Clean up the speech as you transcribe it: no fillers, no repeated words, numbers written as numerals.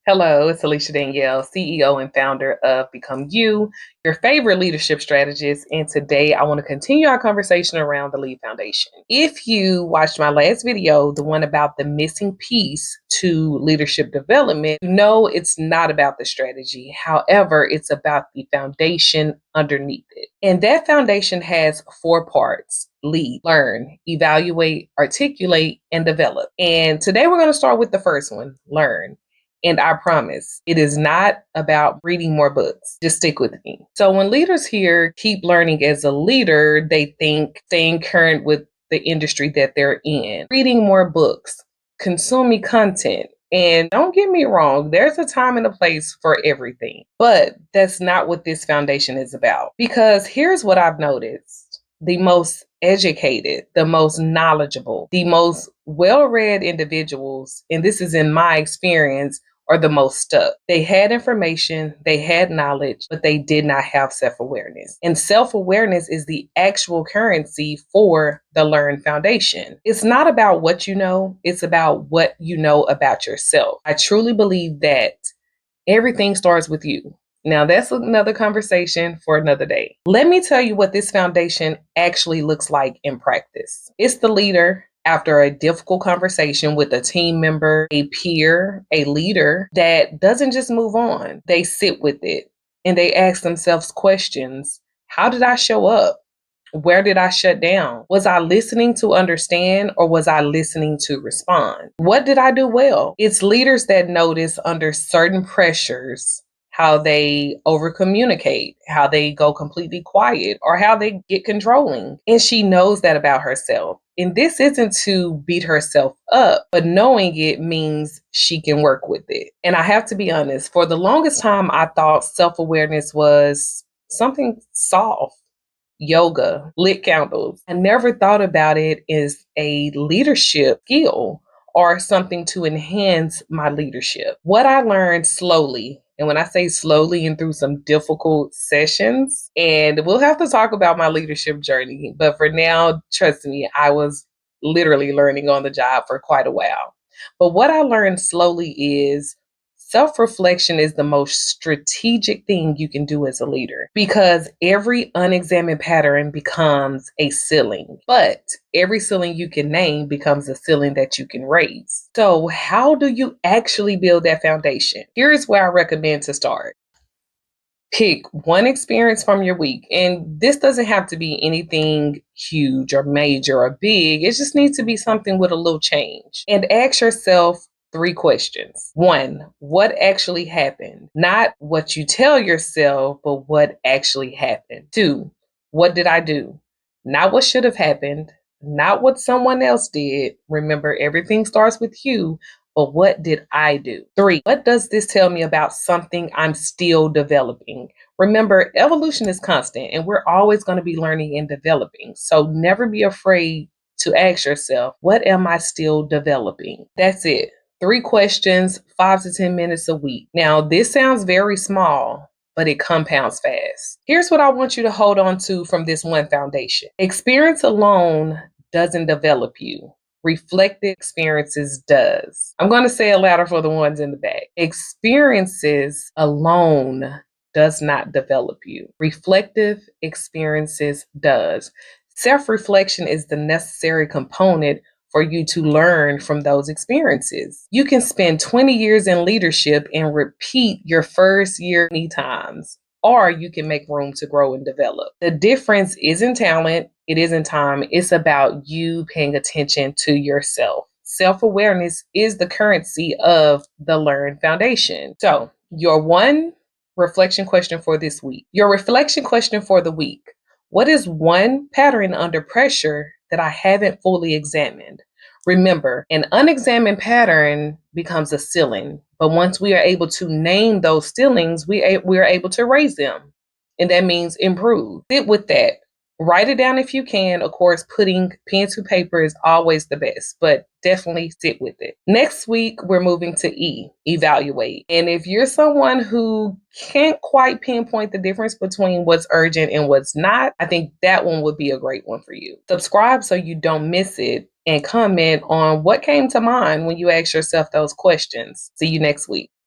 Hello, it's Alicia Danielle, CEO and founder of Become You, your favorite leadership strategist. And today I want to continue our conversation around the Lead Foundation. If you watched my last video, the one about the missing piece to leadership development, you know it's not about the strategy. However, it's about the foundation underneath it. And that foundation has 4 parts: lead, learn, evaluate, articulate, and develop. And today we're going to start with the first one, learn. And I promise, it is not about reading more books. Just stick with me. So when leaders hear keep learning as a leader, they think staying current with the industry that they're in, reading more books, consuming content. And don't get me wrong, there's a time and a place for everything. But that's not what this foundation is about. Because here's what I've noticed: the most educated, the most knowledgeable, the most well-read individuals, and this is in my experience, are the most stuck. They had information, they had knowledge, but they did not have self-awareness. And self-awareness is the actual currency for the Learn Foundation. It's not about what you know, it's about what you know about yourself. I truly believe that everything starts with you. Now, that's another conversation for another day. Let me tell you what this foundation actually looks like in practice. It's the leader, after a difficult conversation with a team member, a peer, a leader, that doesn't just move on. They sit with it and they ask themselves questions. How did I show up? Where did I shut down? Was I listening to understand, or was I listening to respond? What did I do well? It's leaders that notice under certain pressures how they over communicate, how they go completely quiet, or how they get controlling. And she knows that about herself. And this isn't to beat herself up, but knowing it means she can work with it. And I have to be honest, for the longest time, I thought self-awareness was something soft: yoga, lit candles. I never thought about it as a leadership skill or something to enhance my leadership. What I learned slowly, and when I say slowly and through some difficult sessions, and we'll have to talk about my leadership journey, but for now, trust me, I was literally learning on the job for quite a while. But what I learned slowly is self-reflection is the most strategic thing you can do as a leader, because every unexamined pattern becomes a ceiling, but every ceiling you can name becomes a ceiling that you can raise. So how do you actually build that foundation? Here's where I recommend to start. Pick one experience from your week, and this doesn't have to be anything huge or major or big. It just needs to be something with a little change. And ask yourself 3 questions. 1, what actually happened? Not what you tell yourself, but what actually happened. 2, what did I do? Not what should have happened, not what someone else did. Remember, everything starts with you. But what did I do? 3, what does this tell me about something I'm still developing? Remember, evolution is constant and we're always going to be learning and developing. So never be afraid to ask yourself, what am I still developing? That's it. 3 questions, 5 to 10 minutes a week. Now, this sounds very small, but it compounds fast. Here's what I want you to hold on to from this one foundation. Experience alone doesn't develop you. Reflective experiences does. I'm going to say it louder for the ones in the back. Experiences alone does not develop you. Reflective experiences does. Self-reflection is the necessary component for you to learn from those experiences. You can spend 20 years in leadership and repeat your first year many times, or you can make room to grow and develop. The difference isn't talent, it isn't time, it's about you paying attention to yourself. Self-awareness is the currency of the Learn Foundation. So, your one reflection question for this week. Your reflection question for the week: what is one pattern under pressure that I haven't fully examined? Remember, an unexamined pattern becomes a ceiling, but once we are able to name those ceilings, we are able to raise them. And that means improve. Sit with that. Write it down if you can. Of course, putting pen to paper is always the best, but definitely sit with it. Next week, we're moving to E, evaluate. And if you're someone who can't quite pinpoint the difference between what's urgent and what's not, I think that one would be a great one for you. Subscribe so you don't miss it, and comment on what came to mind when you ask yourself those questions. See you next week.